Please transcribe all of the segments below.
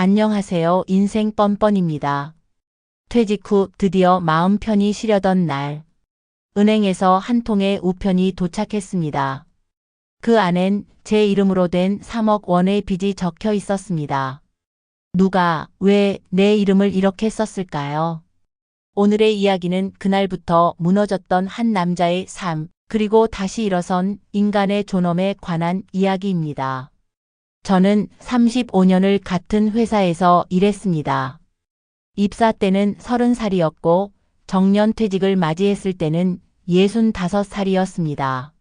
안녕하세요. 인생 뻔뻔입니다. 퇴직 후 드디어 마음 편히 쉬려던 날, 은행에서 한 통의 우편이 도착했습니다. 그 안엔 제 이름으로 된 3억 원의 빚이 적혀 있었습니다. 누가 왜 내 이름을 이렇게 썼을까요? 오늘의 이야기는 그날부터 무너졌던 한 남자의 삶, 그리고 다시 일어선 인간의 존엄에 관한 이야기입니다. 저는 35년을 같은 회사에서 일했습니다. 입사 때는 30살이었고 정년퇴직을 맞이했을 때는 65살이었습니다.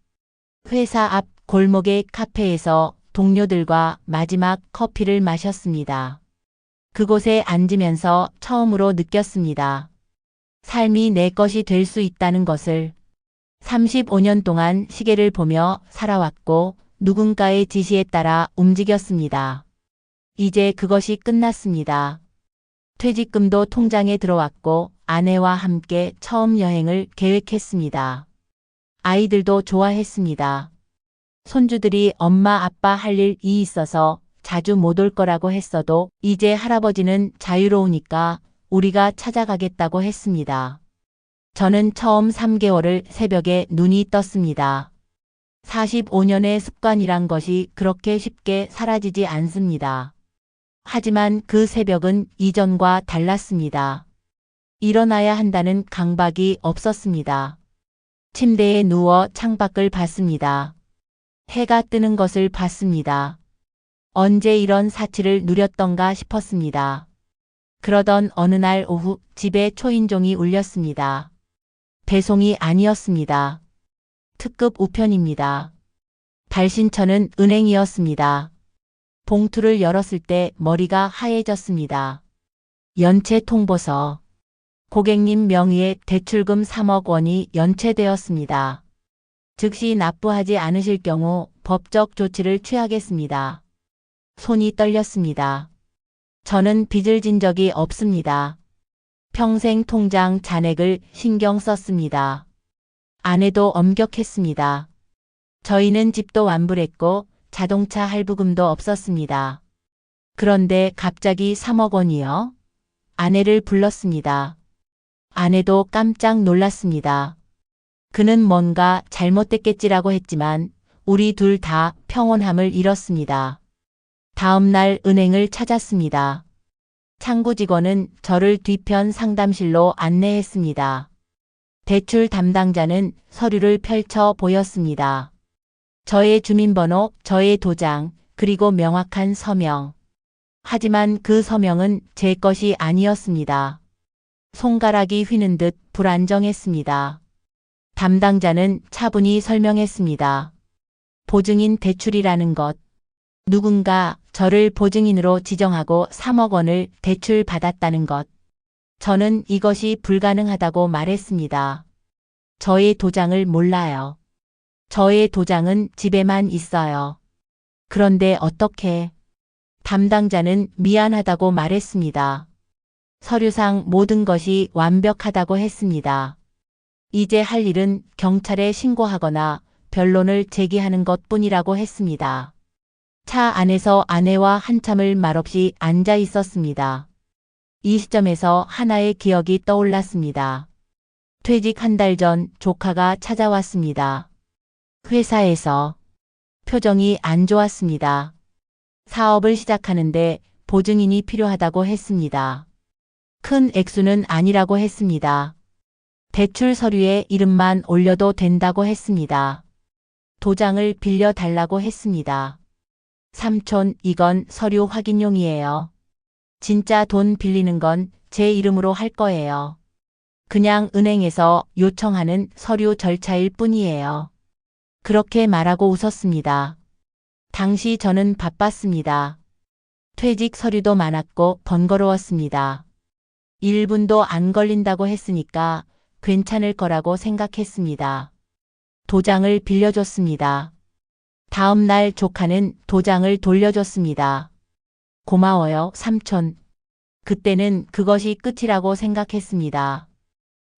회사 앞 골목의 카페에서 동료들과 마지막 커피를 마셨습니다. 그곳에 앉으면서 처음으로 느꼈습니다. 삶이 내 것이 될 수 있다는 것을. 35년 동안 시계를 보며 살아왔고 누군가의 지시에 따라 움직였습니다. 이제 그것이 끝났습니다. 퇴직금도 통장에 들어왔고 아내와 함께 처음 여행을 계획했습니다. 아이들도 좋아했습니다. 손주들이 엄마 아빠 할 일이 있어서 자주 못 올 거라고 했어도 이제 할아버지는 자유로우니까 우리가 찾아가겠다고 했습니다. 저는 처음 3개월을 새벽에 눈이 떴습니다. 45년의 습관이란 것이 그렇게 쉽게 사라지지 않습니다. 하지만 그 새벽은 이전과 달랐습니다. 일어나야 한다는 강박이 없었습니다. 침대에 누워 창밖을 봤습니다. 해가 뜨는 것을 봤습니다. 언제 이런 사치를 누렸던가 싶었습니다. 그러던 어느 날 오후 집에 초인종이 울렸습니다. 배송이 아니었습니다. 특급 우편입니다. 발신처는 은행이었습니다. 봉투를 열었을 때 머리가 하얘졌습니다. 연체 통보서. 고객님 명의의 대출금 3억 원이 연체되었습니다. 즉시 납부하지 않으실 경우 법적 조치를 취하겠습니다. 손이 떨렸습니다. 저는 빚을 진 적이 없습니다. 평생 통장 잔액을 신경 썼습니다. 아내도 엄격했습니다. 저희는 집도 완불했고 자동차 할부금도 없었습니다. 그런데 갑자기 3억 원이요? 아내를 불렀습니다. 아내도 깜짝 놀랐습니다. 그는 뭔가 잘못됐겠지라고 했지만 우리 둘 다 평온함을 잃었습니다. 다음 날 은행을 찾았습니다. 창구 직원은 저를 뒤편 상담실로 안내했습니다. 대출 담당자는 서류를 펼쳐 보였습니다. 저의 주민번호, 저의 도장, 그리고 명확한 서명. 하지만 그 서명은 제 것이 아니었습니다. 손가락이 휘는 듯 불안정했습니다. 담당자는 차분히 설명했습니다. 보증인 대출이라는 것. 누군가 저를 보증인으로 지정하고 3억 원을 대출받았다는 것. 저는 이것이 불가능하다고 말했습니다. 저의 도장을 몰라요. 저의 도장은 집에만 있어요. 그런데 어떻게? 담당자는 미안하다고 말했습니다. 서류상 모든 것이 완벽하다고 했습니다. 이제 할 일은 경찰에 신고하거나 변론을 제기하는 것뿐이라고 했습니다. 차 안에서 아내와 한참을 말없이 앉아 있었습니다. 이 시점에서 하나의 기억이 떠올랐습니다. 퇴직 한 달 전 조카가 찾아왔습니다. 회사에서. 표정이 안 좋았습니다. 사업을 시작하는데 보증인이 필요하다고 했습니다. 큰 액수는 아니라고 했습니다. 대출 서류에 이름만 올려도 된다고 했습니다. 도장을 빌려달라고 했습니다. 삼촌, 이건 서류 확인용이에요. 진짜 돈 빌리는 건 제 이름으로 할 거예요. 그냥 은행에서 요청하는 서류 절차일 뿐이에요. 그렇게 말하고 웃었습니다. 당시 저는 바빴습니다. 퇴직 서류도 많았고 번거로웠습니다. 1분도 안 걸린다고 했으니까 괜찮을 거라고 생각했습니다. 도장을 빌려줬습니다. 다음 날 조카는 도장을 돌려줬습니다. 고마워요, 삼촌. 그때는 그것이 끝이라고 생각했습니다.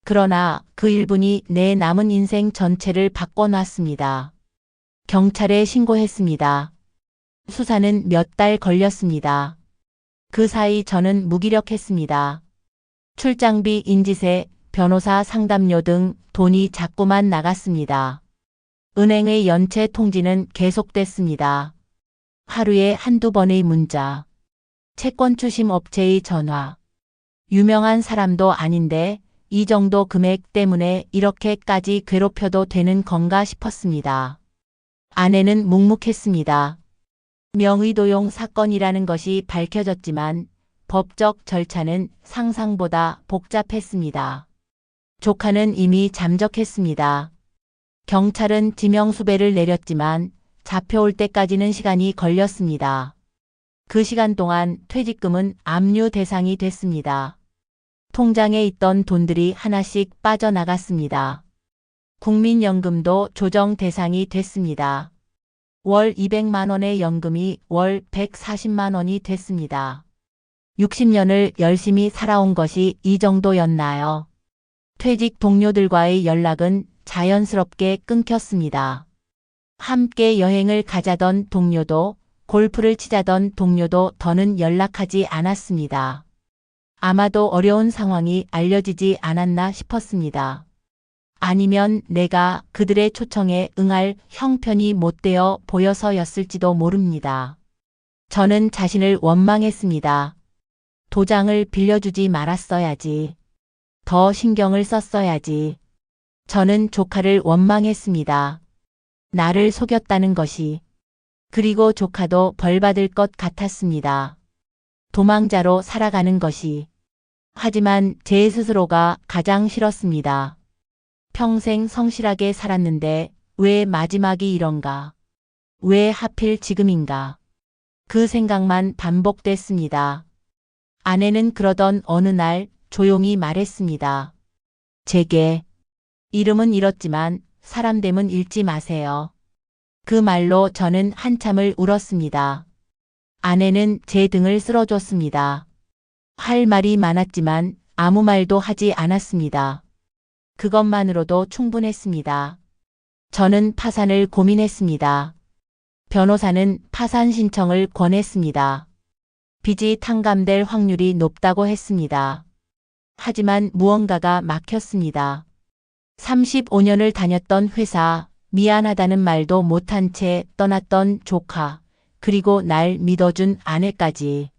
그러나 그 1분이 내 남은 인생 전체를 바꿔놨습니다. 경찰에 신고했습니다. 수사는 몇 달 걸렸습니다. 그 사이 저는 무기력했습니다. 출장비, 인지세, 변호사 상담료 등 돈이 자꾸만 나갔습니다. 은행의 연체 통지는 계속됐습니다. 하루에 한두 번의 문자, 채권 추심 업체의 전화. 유명한 사람도 아닌데 이 정도 금액 때문에 이렇게까지 괴롭혀도 되는 건가 싶었습니다. 아내는 묵묵했습니다. 명의도용 사건이라는 것이 밝혀졌지만 법적 절차는 상상보다 복잡했습니다. 조카는 이미 잠적했습니다. 경찰은 지명수배를 내렸지만 잡혀올 때까지는 시간이 걸렸습니다. 그 시간 동안 퇴직금은 압류 대상이 됐습니다. 통장에 있던 돈들이 하나씩 빠져나갔습니다. 국민연금도 조정 대상이 됐습니다. 월 200만 원의 연금이 월 140만 원이 됐습니다. 60년을 열심히 살아온 것이 이 정도였나요? 퇴직 동료들과의 연락은 자연스럽게 끊겼습니다. 함께 여행을 가자던 동료도, 골프를 치자던 동료도 더는 연락하지 않았습니다. 아마도 어려운 상황이 알려지지 않았나 싶었습니다. 아니면 내가 그들의 초청에 응할 형편이 못되어 보여서였을지도 모릅니다. 저는 자신을 원망했습니다. 도장을 빌려주지 말았어야지. 더 신경을 썼어야지. 저는 조카를 원망했습니다. 나를 속였다는 것이. 그리고 조카도 벌받을 것 같았습니다. 도망자로 살아가는 것이. 하지만 제 스스로가 가장 싫었습니다. 평생 성실하게 살았는데 왜 마지막이 이런가? 왜 하필 지금인가? 그 생각만 반복됐습니다. 아내는 그러던 어느 날 조용히 말했습니다. 제게 이름은 잃었지만 사람됨은 잃지 마세요. 그 말로 저는 한참을 울었습니다. 아내는 제 등을 쓸어줬습니다. 할 말이 많았지만 아무 말도 하지 않았습니다. 그것만으로도 충분했습니다. 저는 파산을 고민했습니다. 변호사는 파산 신청을 권했습니다. 빚이 탕감될 확률이 높다고 했습니다. 하지만 무언가가 막혔습니다. 35년을 다녔던 회사, 미안하다는 말도 못한 채 떠났던 조카, 그리고 날 믿어준 아내까지.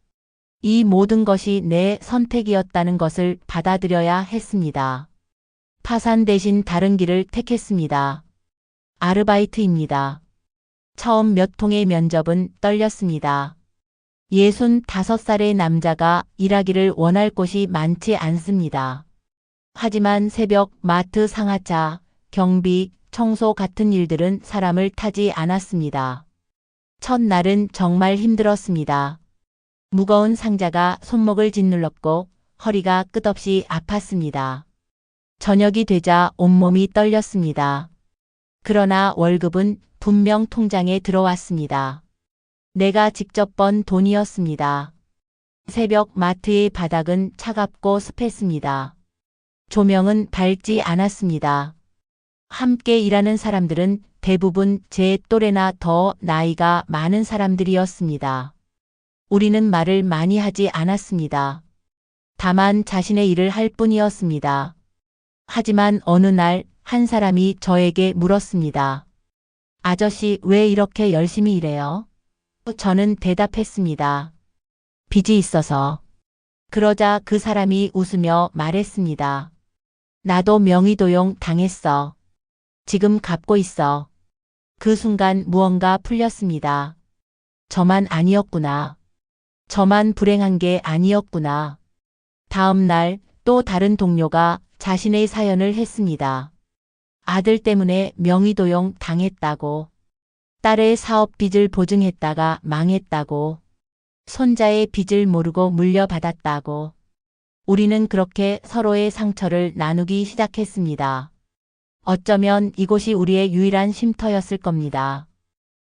이 모든 것이 내 선택이었다는 것을 받아들여야 했습니다. 파산 대신 다른 길을 택했습니다. 아르바이트입니다. 처음 몇 통의 면접은 떨렸습니다. 65살의 남자가 일하기를 원할 곳이 많지 않습니다. 하지만 새벽 마트 상하차, 경비, 청소 같은 일들은 사람을 타지 않았습니다. 첫날은 정말 힘들었습니다. 무거운 상자가 손목을 짓눌렀고 허리가 끝없이 아팠습니다. 저녁이 되자 온몸이 떨렸습니다. 그러나 월급은 분명 통장에 들어왔습니다. 내가 직접 번 돈이었습니다. 새벽 마트의 바닥은 차갑고 습했습니다. 조명은 밝지 않았습니다. 함께 일하는 사람들은 대부분 제 또래나 더 나이가 많은 사람들이었습니다. 우리는 말을 많이 하지 않았습니다. 다만 자신의 일을 할 뿐이었습니다. 하지만 어느 날 한 사람이 저에게 물었습니다. 아저씨, 왜 이렇게 열심히 일해요? 저는 대답했습니다. 빚이 있어서. 그러자 그 사람이 웃으며 말했습니다. 나도 명의도용 당했어. 지금 갚고 있어. 그 순간 무언가 풀렸습니다. 저만 아니었구나. 저만 불행한 게 아니었구나. 다음 날 또 다른 동료가 자신의 사연을 했습니다. 아들 때문에 명의도용 당했다고. 딸의 사업 빚을 보증했다가 망했다고. 손자의 빚을 모르고 물려받았다고. 우리는 그렇게 서로의 상처를 나누기 시작했습니다. 어쩌면 이곳이 우리의 유일한 쉼터였을 겁니다.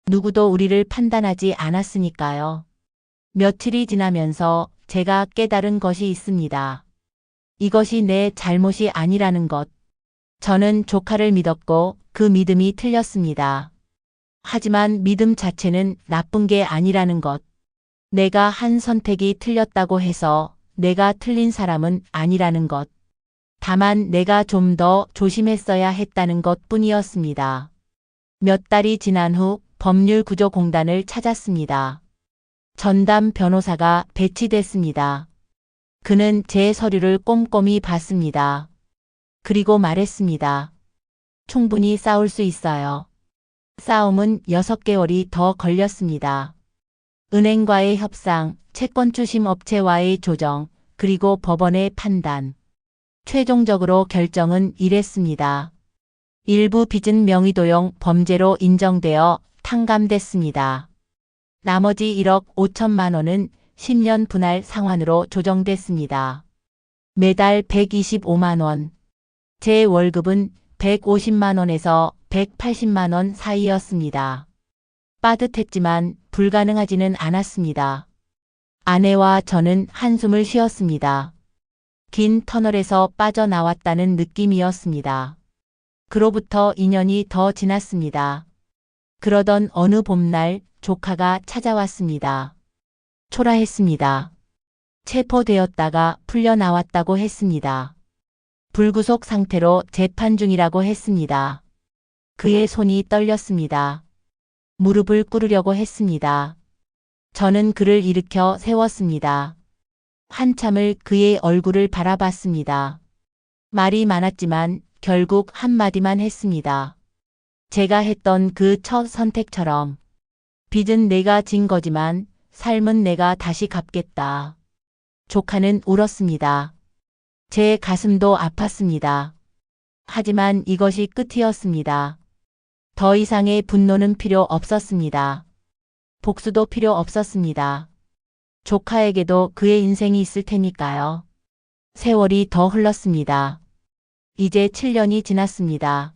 누구도 우리를 판단하지 않았으니까요. 며칠이 지나면서 제가 깨달은 것이 있습니다. 이것이 내 잘못이 아니라는 것. 저는 조카를 믿었고 그 믿음이 틀렸습니다. 하지만 믿음 자체는 나쁜 게 아니라는 것. 내가 한 선택이 틀렸다고 해서 내가 틀린 사람은 아니라는 것. 다만 내가 좀 더 조심했어야 했다는 것 뿐이었습니다. 몇 달이 지난 후 법률구조공단을 찾았습니다. 전담 변호사가 배치됐습니다. 그는 제 서류를 꼼꼼히 봤습니다. 그리고 말했습니다. 충분히 싸울 수 있어요. 싸움은 6개월이 더 걸렸습니다. 은행과의 협상, 채권 추심 업체와의 조정, 그리고 법원의 판단. 최종적으로 결정은 이랬습니다. 일부 빚은 명의도용 범죄로 인정되어 탕감됐습니다. 나머지 1억 5천만 원은 10년 분할 상환으로 조정됐습니다. 매달 125만 원. 제 월급은 150만 원에서 180만 원 사이였습니다. 빠듯했지만 불가능하지는 않았습니다. 아내와 저는 한숨을 쉬었습니다. 긴 터널에서 빠져나왔다는 느낌이었습니다. 그로부터 2년이 더 지났습니다. 그러던 어느 봄날 조카가 찾아왔습니다. 초라했습니다. 체포되었다가 풀려나왔다고 했습니다. 불구속 상태로 재판 중이라고 했습니다. 그의 손이 떨렸습니다. 무릎을 꿇으려고 했습니다. 저는 그를 일으켜 세웠습니다. 한참을 그의 얼굴을 바라봤습니다. 말이 많았지만 결국 한마디만 했습니다. 제가 했던 그 첫 선택처럼. 빚은 내가 진 거지만 삶은 내가 다시 갚겠다. 조카는 울었습니다. 제 가슴도 아팠습니다. 하지만 이것이 끝이었습니다. 더 이상의 분노는 필요 없었습니다. 복수도 필요 없었습니다. 조카에게도 그의 인생이 있을 테니까요. 세월이 더 흘렀습니다. 이제 7년이 지났습니다.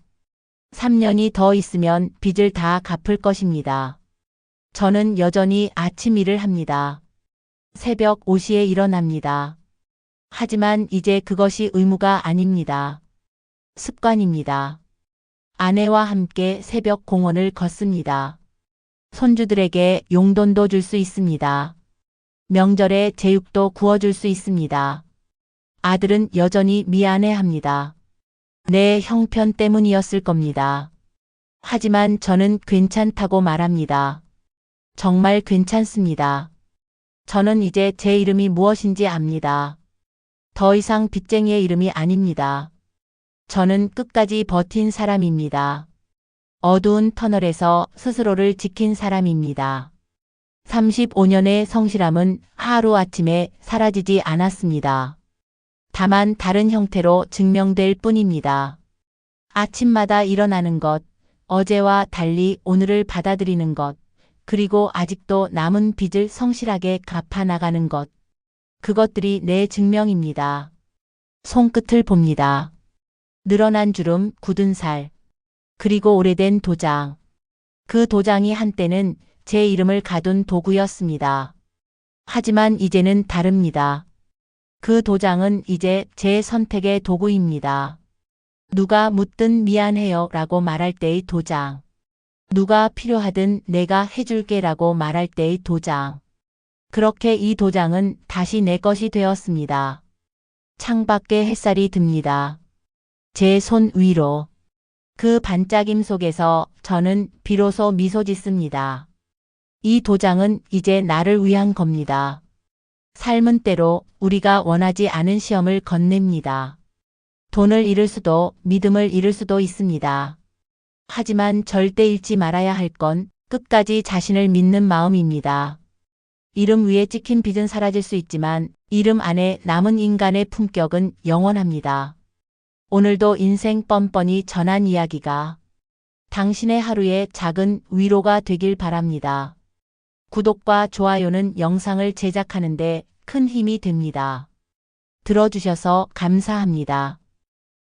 3년이 더 있으면 빚을 다 갚을 것입니다. 저는 여전히 아침 일을 합니다. 새벽 5시에 일어납니다. 하지만 이제 그것이 의무가 아닙니다. 습관입니다. 아내와 함께 새벽 공원을 걷습니다. 손주들에게 용돈도 줄 수 있습니다. 명절에 제육도 구워줄 수 있습니다. 아들은 여전히 미안해합니다. 내 형편 때문이었을 겁니다. 하지만 저는 괜찮다고 말합니다. 정말 괜찮습니다. 저는 이제 제 이름이 무엇인지 압니다. 더 이상 빚쟁이의 이름이 아닙니다. 저는 끝까지 버틴 사람입니다. 어두운 터널에서 스스로를 지킨 사람입니다. 35년의 성실함은 하루아침에 사라지지 않았습니다. 다만 다른 형태로 증명될 뿐입니다. 아침마다 일어나는 것, 어제와 달리 오늘을 받아들이는 것, 그리고 아직도 남은 빚을 성실하게 갚아나가는 것. 그것들이 내 증명입니다. 손끝을 봅니다. 늘어난 주름, 굳은 살, 그리고 오래된 도장. 그 도장이 한때는 제 이름을 가둔 도구였습니다. 하지만 이제는 다릅니다. 그 도장은 이제 제 선택의 도구입니다. 누가 묻든 미안해요 라고 말할 때의 도장. 누가 필요하든 내가 해줄게 라고 말할 때의 도장. 그렇게 이 도장은 다시 내 것이 되었습니다. 창밖에 햇살이 듭니다. 제 손 위로. 그 반짝임 속에서 저는 비로소 미소 짓습니다. 이 도장은 이제 나를 위한 겁니다. 삶은 때로 우리가 원하지 않은 시험을 건넵니다. 돈을 잃을 수도 믿음을 잃을 수도 있습니다. 하지만 절대 잃지 말아야 할 건 끝까지 자신을 믿는 마음입니다. 이름 위에 찍힌 빚은 사라질 수 있지만 이름 안에 남은 인간의 품격은 영원합니다. 오늘도 인생 뻔뻔히 전한 이야기가 당신의 하루에 작은 위로가 되길 바랍니다. 구독과 좋아요는 영상을 제작하는 데 큰 힘이 됩니다. 들어주셔서 감사합니다.